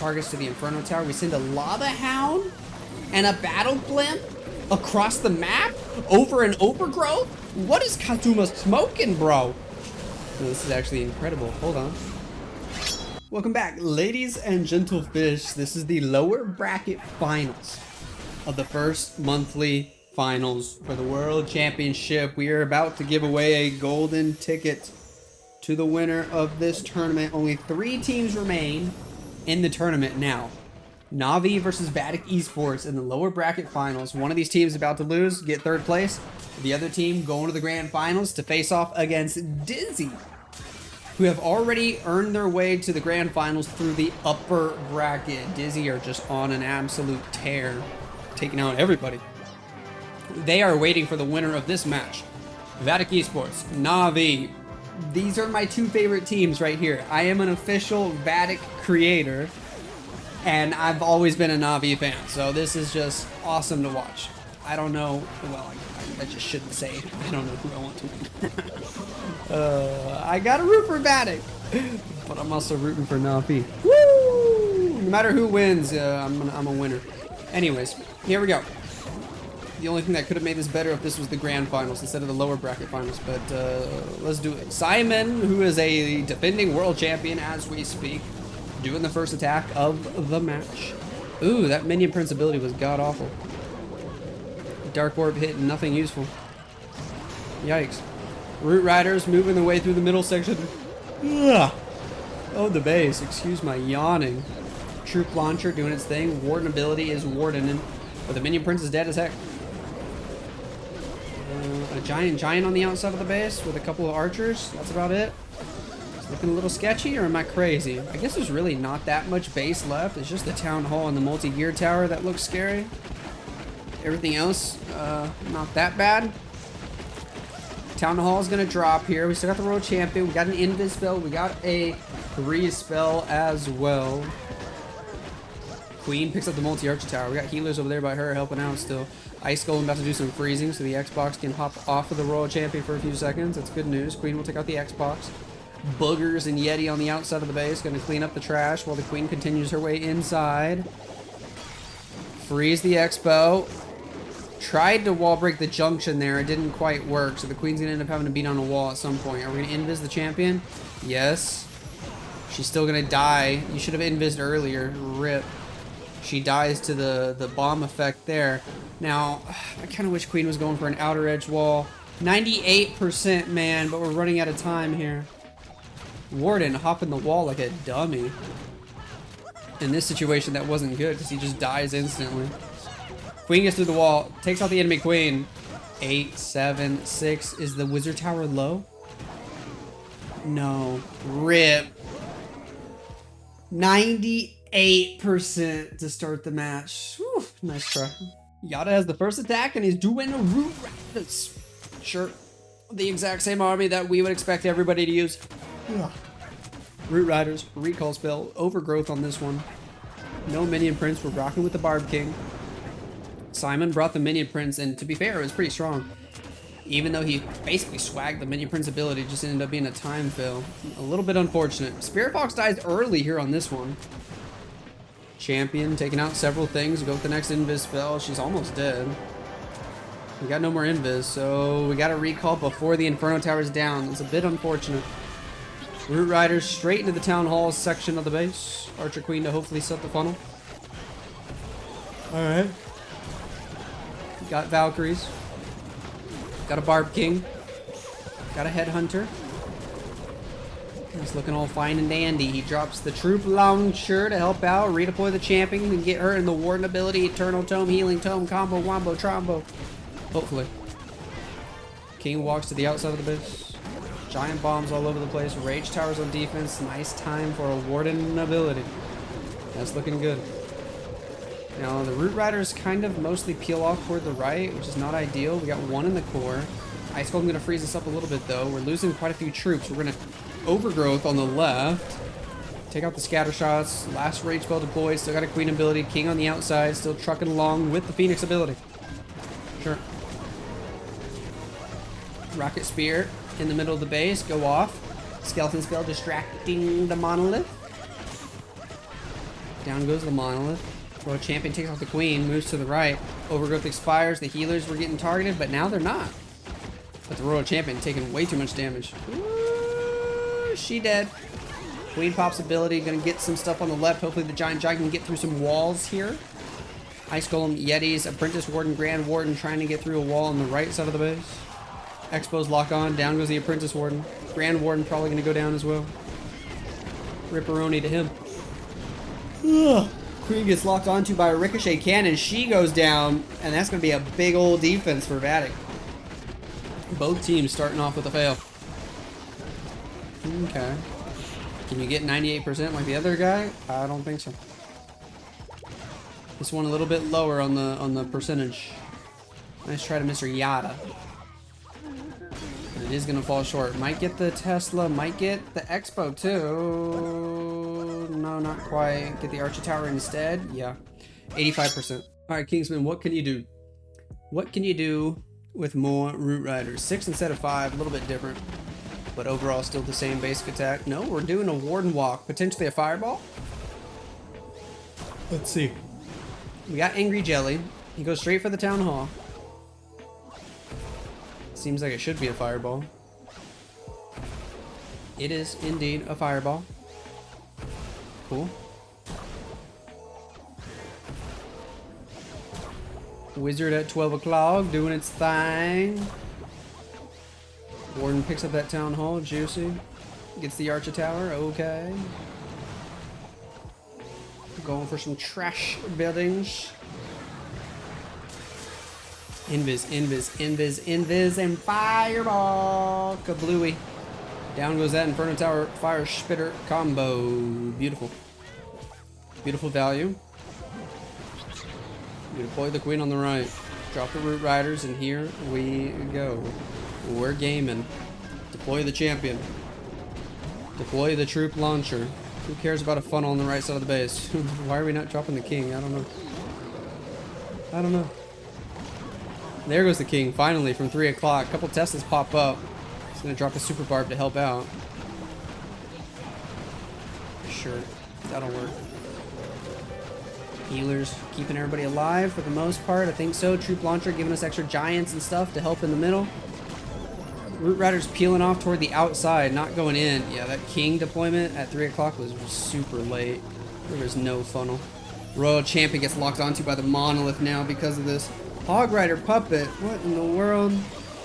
targets to the Inferno Tower. We send a Lava Hound and a Battle Blimp across the map over an Overgrowth. What is Kazuma smoking, bro? No, this is actually incredible. Hold on. Welcome back, ladies and gentle fish. This is the lower bracket finals of the first monthly finals for the World Championship. We are about to give away a golden ticket to the winner of this tournament. Only 3 teams remain in the tournament now. Navi versus Vatic Esports in the lower bracket finals. One of these teams is about to lose, get 3rd place. The other team going to the grand finals to face off against Dizzy, who have already earned their way to the grand finals through the upper bracket. Dizzy are just on an absolute tear, taking out everybody. They are waiting for the winner of this match. Vatic Esports, Navi. These are my 2 favorite teams right here. I am an official Vatic creator, and I've always been a Navi fan, so this is just awesome to watch. I don't know, well, I just shouldn't say I don't know who I want to win. I gotta root for Vatic, but I'm also rooting for Navi. Woo! No matter who wins, I'm a winner. Anyways, here we go. The only thing that could have made this better if this was the grand finals instead of the lower bracket finals, but let's do it. Simon, who is a defending world champion as we speak, doing the first attack of the match. Ooh, that minion prince ability was god-awful. Dark Orb hit, nothing useful. Yikes. Root Riders moving their way through the middle section. Ugh. Oh, the base. Excuse my yawning. Troop Launcher doing its thing. Warden ability is wardening, but the minion prince is dead as heck. A giant on the outside of the base with a couple of archers. That's about it. It's looking a little sketchy, or am I crazy? I guess there's really not that much base left. It's just the town hall and the multi-gear tower that looks scary. Everything else, not that bad. Town hall is gonna drop here. We still got the world champion. We got an invis spell. We got a freeze spell as well. Queen picks up the multi-archer tower. We got healers over there by her helping out still. Ice Golem about to do some freezing so the Xbox can hop off of the Royal Champion for a few seconds. That's good news. Queen will take out the Xbox. Boogers and Yeti on the outside of the base. Going to clean up the trash while the Queen continues her way inside. Freeze the Expo. Tried to wall break the junction there. It didn't quite work. So the Queen's going to end up having to beat on a wall at some point. Are we going to invis the champion? Yes. She's still going to die. You should have invised earlier. RIP. She dies to the bomb effect there. Now, I kind of wish Queen was going for an outer edge wall. 98%, man, but we're running out of time here. Warden hopping the wall like a dummy. In this situation, that wasn't good because he just dies instantly. Queen gets through the wall, takes out the enemy Queen. 8, 7, 6. Is the wizard tower low? No. RIP. 98% to start the match. Whew, nice try. Yada has the first attack and he's doing Root Riders. Sure, the exact same army that we would expect everybody to use. Ugh. Root Riders, recall spell, Overgrowth on this one. No minion prince, we're rocking with the Barb King. Simon brought the minion prince, and to be fair, it was pretty strong. Even though he basically swagged the minion prince ability, just ended up being a time fill. A little bit unfortunate. Spirit Fox dies early here on this one. Champion taking out several things. Go with the next invis spell. She's almost dead. We got no more invis, so we got to recall before the Inferno Tower's down. It's a bit unfortunate. Root Riders straight into the Town Hall section of the base. Archer Queen to hopefully set the funnel. Alright. Got Valkyries. Got a Barb King. Got a Headhunter. He's looking all fine and dandy. He drops the Troop Launcher to help out, redeploy the champion, and get her in the Warden ability, Eternal Tome, Healing Tome, Combo, Wombo, Trombo. Hopefully. King walks to the outside of the base. Giant bombs all over the place. Rage towers on defense. Nice time for a Warden ability. That's looking good. Now, the Root Riders kind of mostly peel off toward the right, which is not ideal. We got one in the core. Ice Cold's going to freeze us up a little bit, though. We're losing quite a few troops. We're going to Overgrowth on the left. Take out the scatter shots. Last rage spell deployed. Still got a Queen ability. King on the outside. Still trucking along with the Phoenix ability. Sure. Rocket Spear in the middle of the base. Go off. Skeleton spell distracting the monolith. Down goes the monolith. Royal Champion takes off the queen, moves to the right. Overgrowth expires. The healers were getting targeted, but now they're not. But the Royal Champion taking way too much damage. Ooh, she dead. Queen pops ability, gonna get some stuff on the left. Hopefully the Giant can get through some walls here. Ice Golem, Yetis, Apprentice Warden, Grand Warden trying to get through a wall on the right side of the base. Expos lock on. Down goes the Apprentice Warden. Grand Warden probably gonna go down as well. Ripperoni to him. Ugh. Queen gets locked onto by a ricochet cannon. She goes down, and that's going to be a big old defense for Vatic. Both teams starting off with a fail. Okay. Can you get 98% like the other guy? I don't think so. This one a little bit lower on the percentage. Nice try to Mr. Yada. And it is going to fall short. Might get the Tesla, might get the Expo too. No, not quite. Get the Archer Tower instead. Yeah. 85%. Alright, Kingsman, what can you do? What can you do with more Root Riders? 6 instead of 5, a little bit different. But overall, still the same basic attack. No, we're doing a Warden Walk. Potentially a Fireball. Let's see. We got Angry Jelly. He goes straight for the Town Hall. Seems like it should be a Fireball. It is indeed a Fireball. Cool. Wizard at 12 o'clock doing its thing. Warden picks up that Town Hall. Juicy. Gets the Archer Tower. Okay. Going for some trash buildings. Invis, and Fireball. Kablooey. Down goes that Inferno Tower Fire Spitter combo. Beautiful. Beautiful value. We deploy the Queen on the right. Drop the Root Riders, and here we go. We're gaming. Deploy the Champion. Deploy the Troop Launcher. Who cares about a funnel on the right side of the base? Why are we not dropping the King? I don't know. I don't know. There goes the King, finally, from 3 o'clock. A couple Teslas pop up. He's gonna drop a Super Barb to help out. Sure, that'll work. Healers keeping everybody alive for the most part. I think so. Troop Launcher giving us extra Giants and stuff to help in the middle. Root Riders peeling off toward the outside, not going in. Yeah, that King deployment at 3 o'clock was super late. There was no funnel. Royal Champion gets locked onto by the Monolith now because of this. Hog Rider Puppet, what in the world?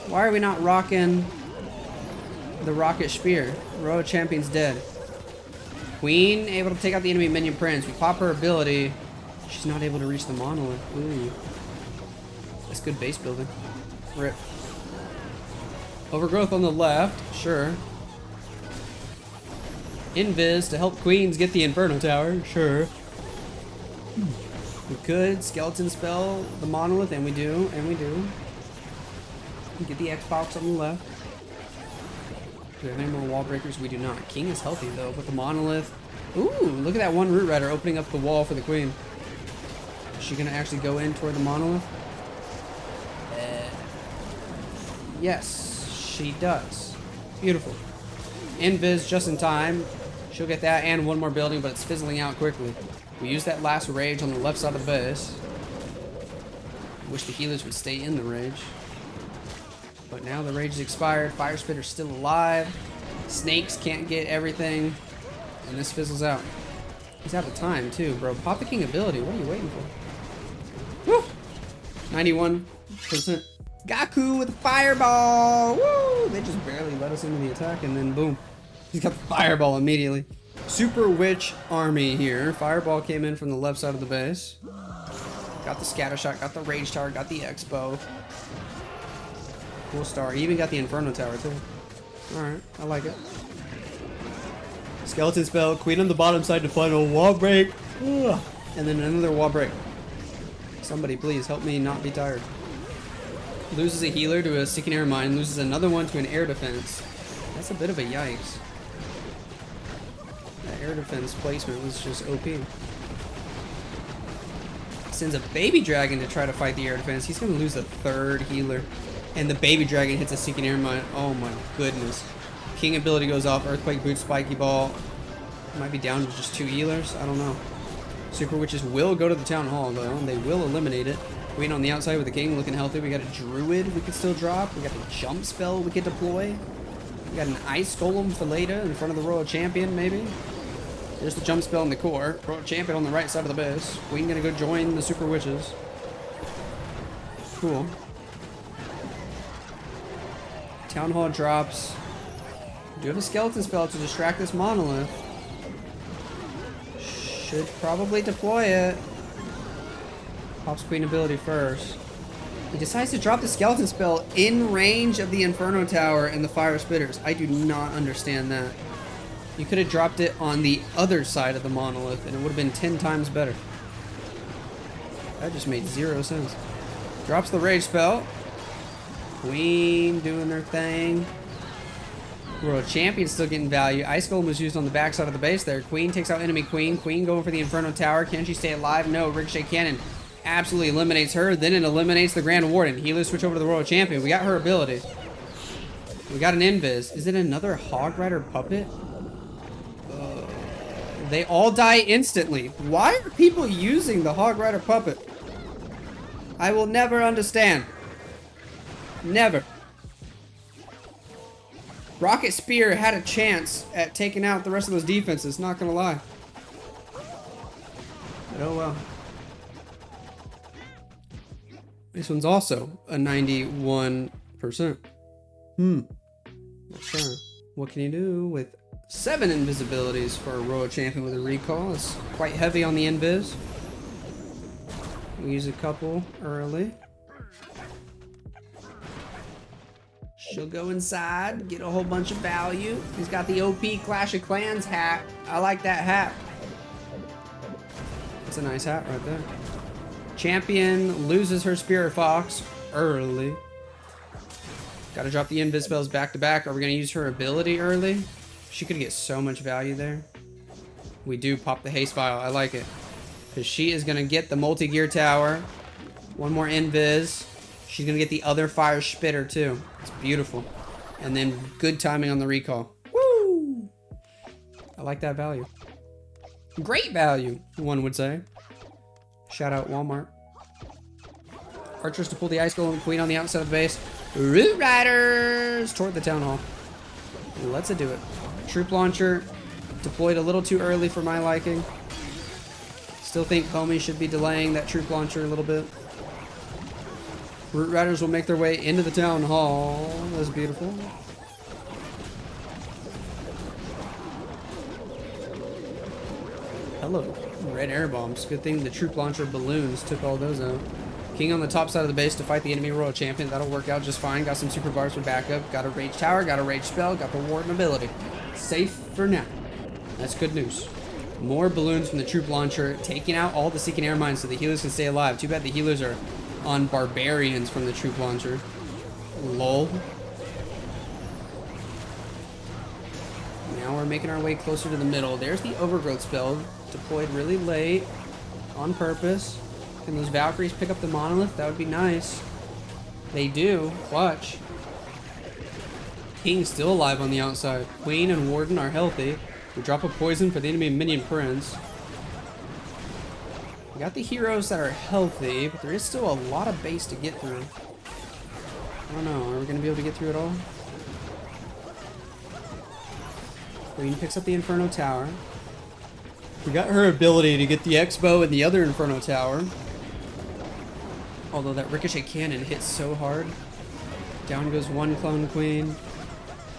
Why are we not rocking the Rocket Spear? Royal Champion's dead. Queen able to take out the enemy minion Prince. We pop her ability. She's not able to reach the Monolith. Ooh. That's good base building. Rip. Overgrowth on the left, sure. Invis to help Queens get the Inferno Tower, sure. We could skeleton spell the Monolith, and we do, and we do. Get the Xbox on the left. Do we have any more wall breakers? We do not. King is healthy though, but the Monolith. Ooh, look at that one Root Rider opening up the wall for the Queen. Is she gonna actually go in toward the Monolith? Yes, she does. Beautiful. Invis just in time. She'll get that and one more building, but it's fizzling out quickly. We use that last rage on the left side of the base. Wish the healers would stay in the rage. But now the rage is expired. Fire Spitter's still alive. Snakes can't get everything. And this fizzles out. He's out of time too, bro. Pop the King ability. What are you waiting for? Woo! 91%. Gaku with a fireball. Woo! They just barely let us into the attack, and then boom. He's got the fireball immediately. Super Witch Army here. Fireball came in from the left side of the base. Got the Scatter Shot, got the Rage Tower, got the Expo. Cool star. He even got the Inferno Tower too. Alright, I like it. Skeleton spell, Queen on the bottom side to final wall break. Ugh. And then another wall break. Somebody please help me not be tired. Loses a healer to a Seeking Air Mine, loses another one to an air defense. That's a bit of a yikes. That air defense placement was just OP. Sends a baby dragon to try to fight the air defense. He's gonna lose a third healer. And the baby dragon hits a Seeking Air Mine. Oh my goodness. King ability goes off, Earthquake Boot, Spiky Ball. Might be down to just 2 healers, I don't know. Super Witches will go to the Town Hall, though, and they will eliminate it. Queen on the outside with the King looking healthy. We got a Druid we could still drop. We got a Jump Spell we could deploy. We got an Ice Golem for later in front of the Royal Champion, maybe. There's the Jump Spell in the core. Royal Champion on the right side of the base. Queen gonna go join the Super Witches. Cool. Town Hall drops. Do have a Skeleton Spell to distract this Monolith. Should probably deploy it. Pops Queen ability first. He decides to drop the Skeleton Spell in range of the Inferno Tower and the Fire Spitters. I do not understand that. You could have dropped it on the other side of the Monolith and it would have been 10 times better. That just made 0 sense. Drops the Rage Spell. Queen doing their thing. Royal Champion still getting value. Ice Golem was used on the backside of the base there. Queen takes out enemy Queen. Queen going for the Inferno Tower. Can she stay alive? No. Ricochet Cannon absolutely eliminates her. Then it eliminates the Grand Warden. Healer switch over to the Royal Champion. We got her ability. We got an Invis. Is it another Hog Rider puppet? They all die instantly. Why are people using the Hog Rider puppet? I will never understand. Never. Rocket Spear had a chance at taking out the rest of those defenses, not gonna lie. But oh well. This one's also a 91%. Let's try. What can you do with 7 invisibilities for a Royal Champion with a recall? It's quite heavy on the invis. We use a couple early. She'll go inside, get a whole bunch of value. He's got the OP Clash of Clans hat. I like that hat. That's a nice hat right there. Champion loses her Spirit Fox early. Gotta drop the invis spells back to back. Are we gonna use her ability early? She could get so much value there. We do pop the haste vial. I like it. Because she is gonna get the multi-gear tower. One more invis. She's gonna get the other fire spitter too. It's beautiful. And then good timing on the recall. Woo! I like that value. Great value, one would say. Shout out Walmart. Archers to pull the Ice Golem Queen on the outside of the base. Root Riders toward the Town Hall. Let's do it. Troop Launcher deployed a little too early for my liking. Still think Comey should be delaying that Troop Launcher a little bit. Root Riders will make their way into the Town Hall. That's beautiful. Hello. Red air bombs. Good thing the Troop Launcher balloons took all those out. King on the top side of the base to fight the enemy Royal Champion. That'll work out just fine. Got some super bars for backup. Got a Rage Tower. Got a Rage Spell. Got the Warden ability. Safe for now. That's good news. More balloons from the Troop Launcher. Taking out all the Seeking Air Mines so the healers can stay alive. Too bad the healers are on Barbarians from the Troop Launcher. Lol. Now we're making our way closer to the middle. There's the Overgrowth spell. Deployed really late. On purpose. Can those Valkyries pick up the Monolith? That would be nice. They do. Clutch. King's still alive on the outside. Queen and Warden are healthy. We drop a poison for the enemy Minion Prince. We got the heroes that are healthy, but there is still a lot of base to get through. I don't know. Are we going to be able to get through it all? Queen picks up the Inferno Tower. We got her ability to get the X-Bow and the other Inferno Tower. Although that Ricochet Cannon hits so hard. Down goes one Clone Queen.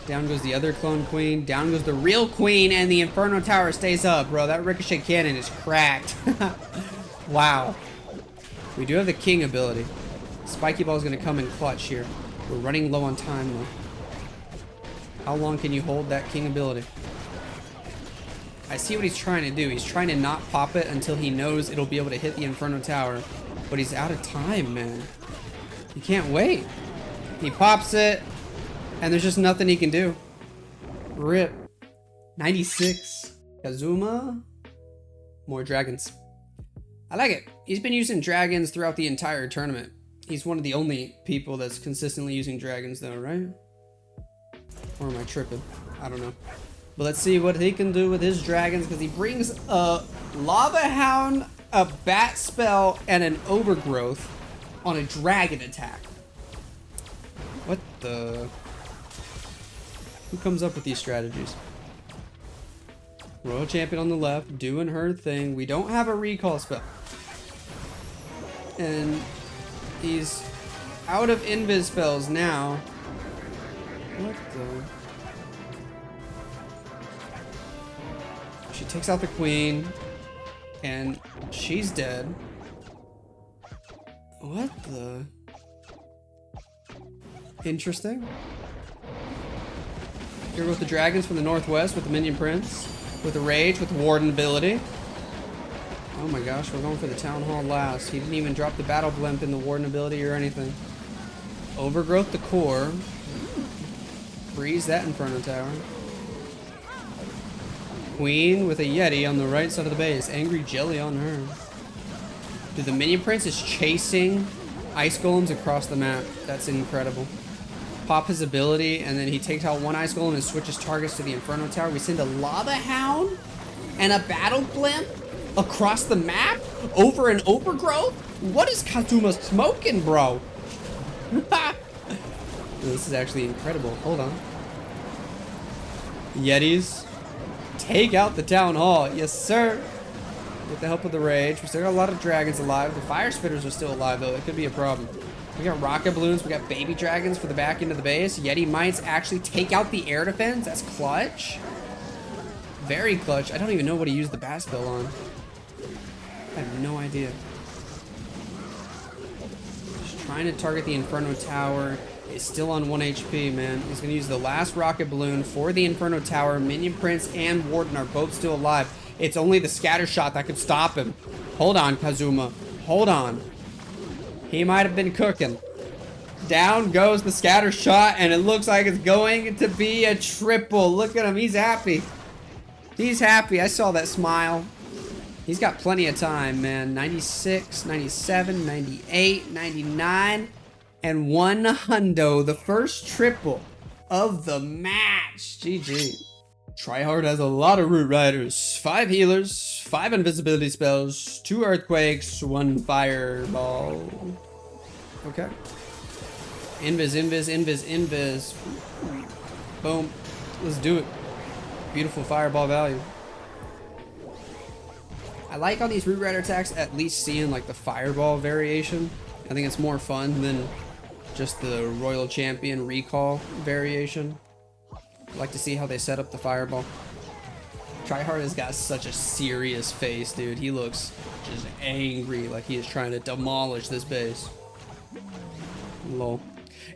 Down goes the other Clone Queen. Down goes the real Queen, and the Inferno Tower stays up, bro. That Ricochet Cannon is cracked. Wow. We do have the King ability. Spiky Ball is going to come in clutch here. We're running low on time, though. How long can you hold that King ability? I see what he's trying to do. He's trying to not pop it until he knows it'll be able to hit the Inferno Tower. But he's out of time, man. He can't wait. He pops it, and there's just nothing he can do. Rip. 96. Kazuma. More dragons. I like it. He's been using dragons throughout the entire tournament. He's one of the only people that's consistently using dragons, though, right? Or am I tripping? I don't know. But let's see what he can do with his dragons, because he brings a Lava Hound, a Bat Spell, and an Overgrowth on a dragon attack. What the... Who comes up with these strategies? Royal Champion on the left, doing her thing. We don't have a recall spell. And he's out of invis spells now. What the... She takes out the queen, and she's dead. What the... Interesting. Here with the dragons from the northwest, with the minion prince, with the rage, with the warden ability. Oh my gosh, we're going for the town hall last. He didn't even drop the battle blimp in the warden ability or anything. Overgrowth the core. Freeze that inferno tower. Queen with a Yeti on the right side of the base. Angry Jelly on her. Dude, the minion prince is chasing ice golems across the map. That's incredible. Pop his ability, and then he takes out one ice golem and switches targets to the inferno tower. We send a Lava Hound and a battle blimp across the map over an Overgrowth? What is Kazuma smoking, bro? This is actually incredible. Hold on. Yetis. Take out the town hall. Yes, sir. With the help of the rage. We still got a lot of dragons alive. The fire spitters are still alive, though. It could be a problem. We got rocket balloons. We got baby dragons for the back end of the base. Yeti mites actually take out the air defense. That's clutch. Very clutch. I don't even know what he used the bat spell on. I have no idea. Just trying to target the Inferno Tower. It's still on 1 HP, man. He's going to use the last rocket balloon for the Inferno Tower. Minion Prince and Warden are both still alive. It's only the scatter shot that could stop him. Hold on, Kazuma. Hold on. He might have been cooking. Down goes the scatter shot, and it looks like it's going to be a triple. Look at him. He's happy. He's happy. I saw that smile. He's got plenty of time, man. 96, 97, 98, 99, and 100. The first triple of the match. GG. Tryhard has a lot of Root Riders. 5 healers, 5 invisibility spells, 2 earthquakes, 1 fireball. Okay. Invis, invis, invis, invis. Boom. Let's do it. Beautiful fireball value. I like on these Root Rider attacks at least seeing like the fireball variation. I think it's more fun than just the Royal Champion recall variation. I like to see how they set up the fireball. Tryhard has got such a serious face, dude. He looks just angry, like he is trying to demolish this base. Lol.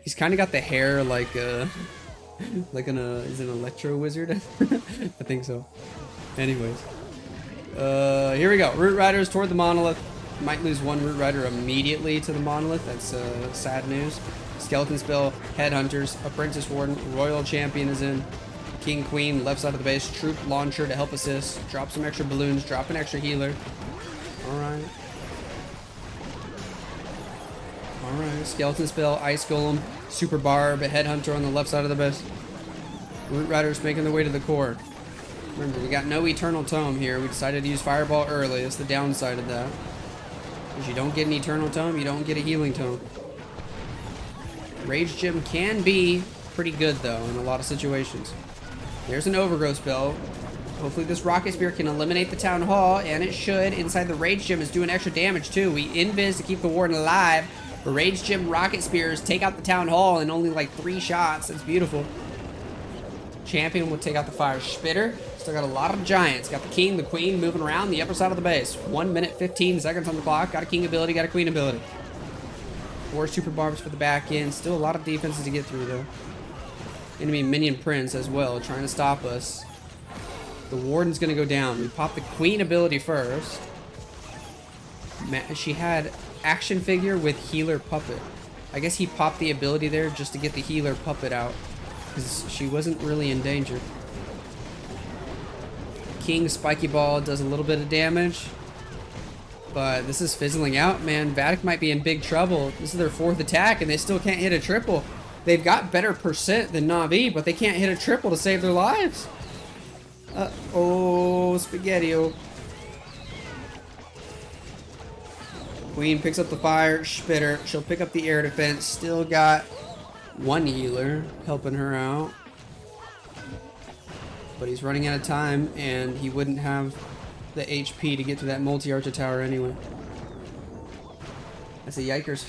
He's kind of got the hair like is it an electro wizard? I think so. Anyways. Here we go. Root Riders toward the monolith. Might lose 1 Root Rider immediately to the monolith. That's sad news. Skeleton spell, Headhunters, Apprentice Warden, Royal Champion is in. King Queen, left side of the base, Troop Launcher to help assist. Drop some extra balloons, drop an extra healer. Alright. Alright, Skeleton spell, Ice Golem, Super Barb, Headhunter on the left side of the base. Root Riders making their way to the core. Remember, we got no Eternal Tome here. We decided to use Fireball early. That's the downside of that. Because you don't get an Eternal Tome, you don't get a Healing Tome. Rage Gem can be pretty good, though, in a lot of situations. There's an Overgrowth spell. Hopefully this Rocket Spear can eliminate the Town Hall, and it should. Inside the Rage Gem is doing extra damage, too. We invis to keep the Warden alive. The Rage Gem Rocket Spears take out the Town Hall in only like 3 shots. That's beautiful. Champion will take out the Fire Spitter. Still got a lot of giants. Got the King, the Queen moving around the upper side of the base. 1 minute, 15 seconds on the clock. Got a King ability, got a Queen ability. 4 Super Barbs for the back end. Still a lot of defenses to get through, though. Enemy Minion Prince as well, trying to stop us. The Warden's going to go down. We pop the Queen ability first. She had Action Figure with Healer Puppet. I guess he popped the ability there just to get the Healer Puppet out, because she wasn't really in danger. King Spiky Ball does a little bit of damage. But this is fizzling out, man. Vatic might be in big trouble. This is their 4th attack, and they still can't hit a triple. They've got better percent than Na'Vi, but they can't hit a triple to save their lives. Oh, spaghetti-o. Queen picks up the fire spitter. She'll pick up the air defense. Still got one healer helping her out. But he's running out of time, and he wouldn't have the HP to get to that multi-archer tower anyway. That's a yikers.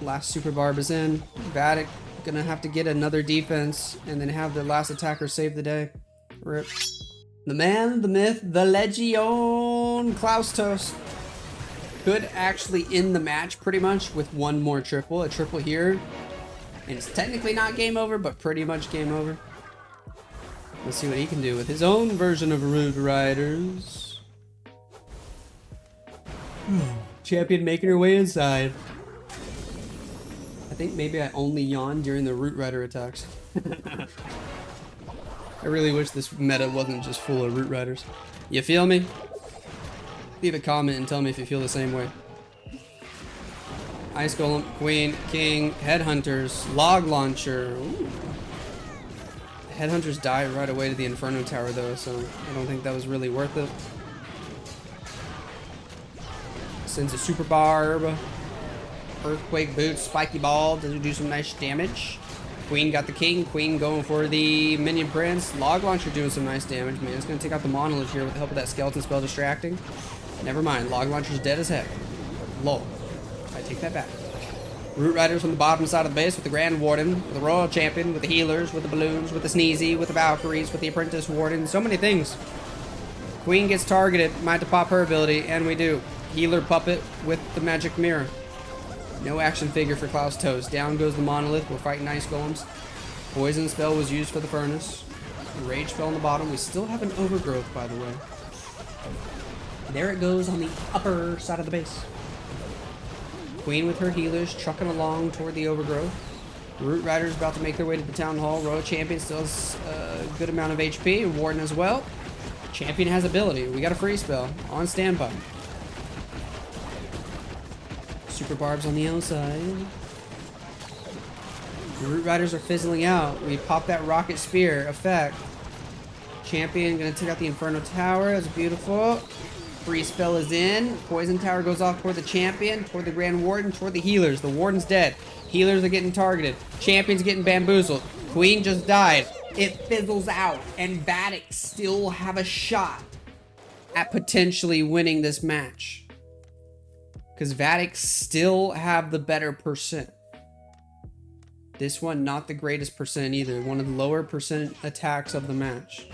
Last super barb is in. Vatic gonna have to get another defense and then have the last attacker save the day. Rip. The man, the myth, the legion, Klaus Toast could actually end the match pretty much with one more triple. A triple here. And it's technically not game over, but pretty much game over. Let's see what he can do with his own version of Root Riders. Champion making her way inside. I think maybe I only yawn during the Root Rider attacks. I really wish this meta wasn't just full of Root Riders. You feel me? Leave a comment and tell me if you feel the same way. Ice Golem, Queen, King, Headhunters, Log Launcher. Ooh. Headhunters die right away to the Inferno Tower though, so I don't think that was really worth it. Sends a Super Barb. Earthquake Boots, Spiky Ball, does do some nice damage. Queen got the King, Queen going for the Minion Prince. Log Launcher doing some nice damage, man. It's going to take out the Monolith here with the help of that Skeleton Spell distracting. Never mind, Log Launcher's dead as heck. Lol. I take that back. Root Riders from the bottom side of the base with the Grand Warden, with the Royal Champion, with the Healers, with the Balloons, with the Sneezy, with the Valkyries, with the Apprentice Warden. So many things. Queen gets targeted, might have to pop her ability, and we do. Healer Puppet with the Magic Mirror. No action figure for Klaus Toast. Down goes the Monolith. We're fighting Ice Golems. Poison Spell was used for the Furnace. Rage Spell on the bottom. We still have an Overgrowth, by the way. There it goes on the upper side of the base. Queen with her healers trucking along toward the Overgrowth. Root Riders about to make their way to the Town Hall. Royal Champion still has a good amount of HP. Warden as well. Champion has ability. We got a free spell on standby. Super Barbs on the outside. The Root Riders are fizzling out. We pop that Rocket Spear effect. Champion gonna take out the Inferno Tower. That's beautiful. Free spell is in. Poison Tower goes off toward the Champion, toward the Grand Warden, toward the Healers. The Warden's dead. Healers are getting targeted. Champion's getting bamboozled. Queen just died. It fizzles out, and Vatic still have a shot at potentially winning this match. Because Vatic still have the better percent. This one, not the greatest percent either. One of the lower percent attacks of the match.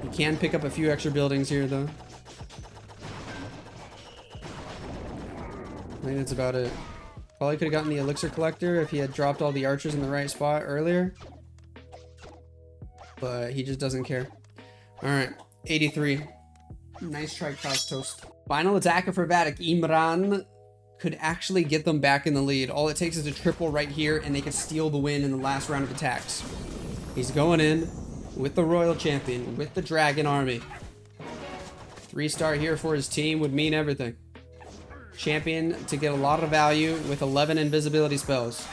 You can pick up a few extra buildings here, though. I think that's about it. Probably could have gotten the Elixir Collector if he had dropped all the archers in the right spot earlier. But he just doesn't care. Alright, 83. Nice try, Klaus Toast. Final attacker for Vatic. Imran could actually get them back in the lead. All it takes is a triple right here, and they can steal the win in the last round of attacks. He's going in with the Royal Champion, with the Dragon Army. 3-star here for his team would mean everything. Champion to get a lot of value with 11 invisibility spells.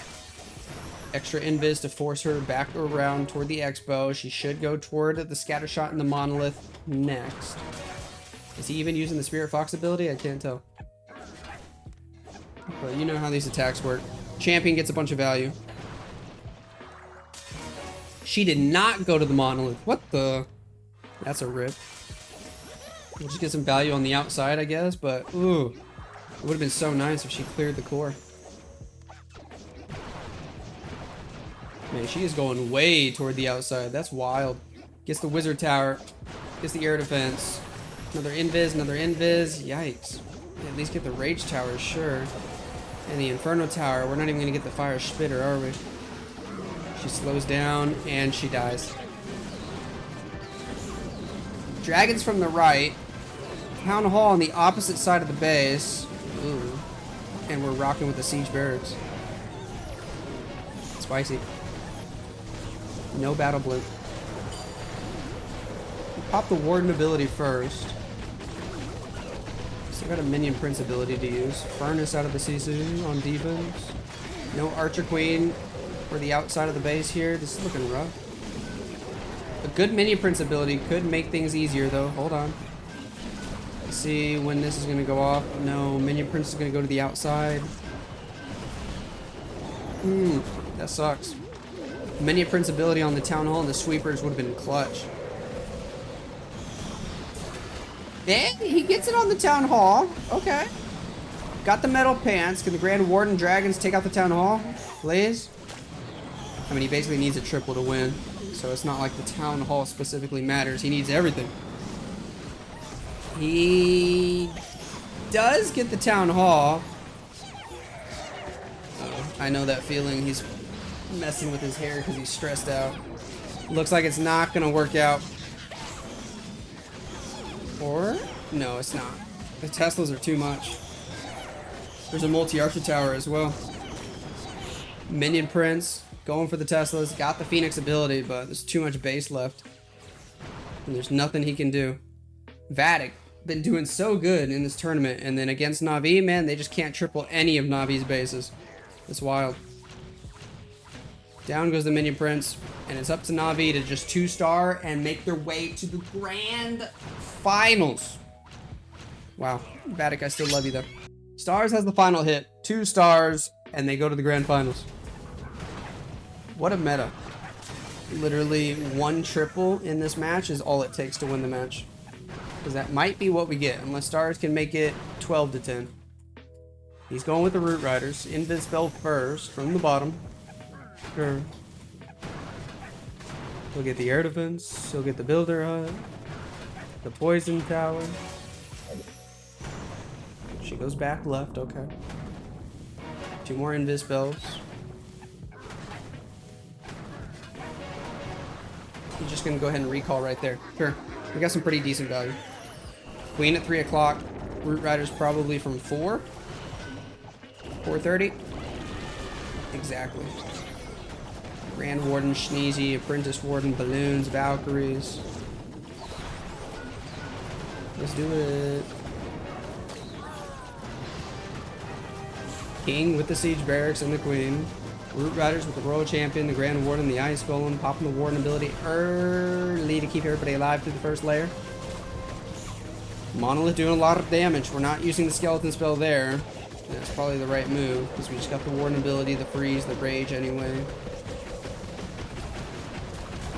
Extra invis to force her back around toward the Expo. She should go toward the Scattershot and the Monolith next. Is he even using the Spirit Fox ability? I can't tell. But you know how these attacks work. Champion gets a bunch of value. She did not go to the Monolith. What the? That's a rip. We'll just get some value on the outside, I guess, but ooh. It would have been so nice if she cleared the core. Man, she is going way toward the outside. That's wild. Gets the Wizard Tower. Gets the air defense. Another invis, another invis. Yikes. At least get the Rage Tower, sure. And the Inferno Tower. We're not even going to get the Fire Spitter, are we? She slows down, and she dies. Dragons from the right. Town Hall on the opposite side of the base. Ooh. And we're rocking with the Siege Barracks. Spicy. No Battle Blimp. Pop the Warden ability first. Still got a Minion Prince ability to use. Furnace out of the CC on defense. No Archer Queen. or the outside of the base here. This is looking rough. A good mini prince ability could make things easier though. Hold on. Let's see when this is going to go off. No, minion prince is going to go to the outside. That sucks. Minion prince ability on the town hall and the sweepers would have been clutch. And he gets it on the town hall. Okay. Got the metal pants. Can the Grand Warden Dragons take out the town hall? Please? I mean, he basically needs a triple to win. So it's not like the town hall specifically matters. He needs everything. He does get the town hall. Oh, I know that feeling. He's messing with his hair because he's stressed out. Looks like it's not going to work out. Or? No, it's not. The Teslas are too much. There's a multi-archer tower as well. Minion Prince going for the Teslas. Got the Phoenix ability, but there's too much base left. And there's nothing he can do. Vatic been doing so good in this tournament, and then against Na'Vi, man, they just can't triple any of Na'Vi's bases. It's wild. Down goes the Minion Prince, and it's up to Na'Vi to just 2-star and make their way to the Grand Finals. Wow. Vatic, I still love you though. Stars has the final hit. 2 stars, and they go to the Grand Finals. What a meta. Literally 1 triple in this match is all it takes to win the match. Because that might be what we get, unless Stars can make it 12 to 10. He's going with the Root Riders. Invis spell first from the bottom. Sure. He'll get the air defense. He'll get the builder hut. The poison tower. She goes back left, okay. 2 more invis spells. He's just gonna go ahead and recall right there. Sure. We got some pretty decent value. Queen at 3 o'clock. Root Riders probably from 4. 4:30. Exactly. Grand Warden, Sneezy, Apprentice Warden, Balloons, Valkyries. Let's do it. King with the Siege Barracks and the Queen. Root Riders with the Royal Champion, the Grand Warden, the Ice Golem, popping the Warden ability early to keep everybody alive through the first layer. Monolith doing a lot of damage. We're not using the Skeleton spell there. That's probably the right move, because we just got the Warden ability, the Freeze, the Rage anyway.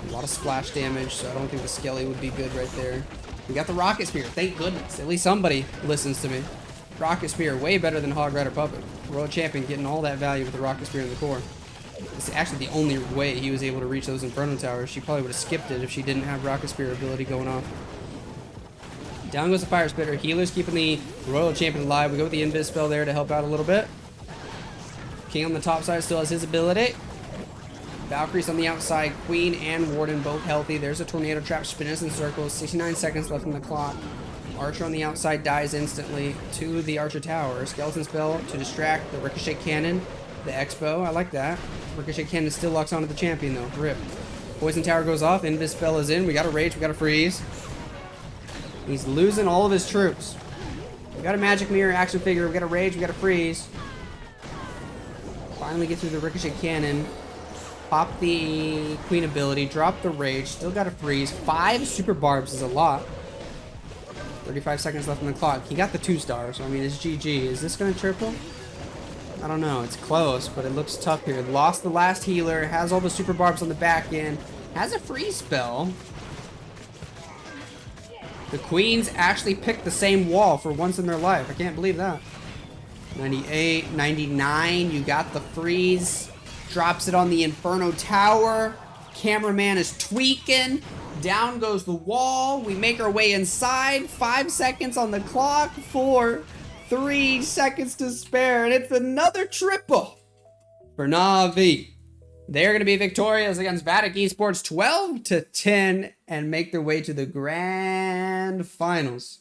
A lot of splash damage, so I don't think the Skelly would be good right there. We got the Rocket Spear, thank goodness. At least somebody listens to me. Rocket Spear, way better than Hog Rider Puppet. Royal Champion getting all that value with the Rocket Spear in the core. It's actually the only way he was able to reach those Inferno Towers. She probably would have skipped it if she didn't have Rocket Spear ability going off. Down goes the Fire Spitter. Healer's keeping the Royal Champion alive. We go with the Invis spell there to help out a little bit. King on the top side still has his ability. Valkyries on the outside. Queen and Warden both healthy. There's a Tornado Trap. Spin us in circles. 69 seconds left on the clock. Archer on the outside dies instantly to the Archer Tower. Skeleton spell to distract the Ricochet Cannon. The Expo. I like that. Ricochet Cannon still locks onto the champion though. Rip. Poison Tower goes off. Invis spell is in. We got a Rage. We got a Freeze. He's losing all of his troops. We got a Magic Mirror action figure. We got a Rage. We got a Freeze. Finally get through the Ricochet Cannon. Pop the Queen ability. Drop the Rage. Still got a Freeze. 5 Super Barbs is a lot. 35 seconds left on the clock. He got the 2-star, so I mean, it's GG. Is this going to triple? I don't know. It's close, but it looks tough here. Lost the last healer. Has all the Super Barbs on the back end. Has a freeze spell. The Queens actually picked the same wall for once in their life. I can't believe that. 98, 99. You got the freeze. Drops it on the Inferno Tower. Cameraman is tweaking. Down goes the wall. We make our way inside. 5 seconds on the clock. 4, 3 seconds to spare. And it's another triple for Na'Vi. They're going to be victorious against Vatic Esports 12 to 10 and make their way to the Grand Finals.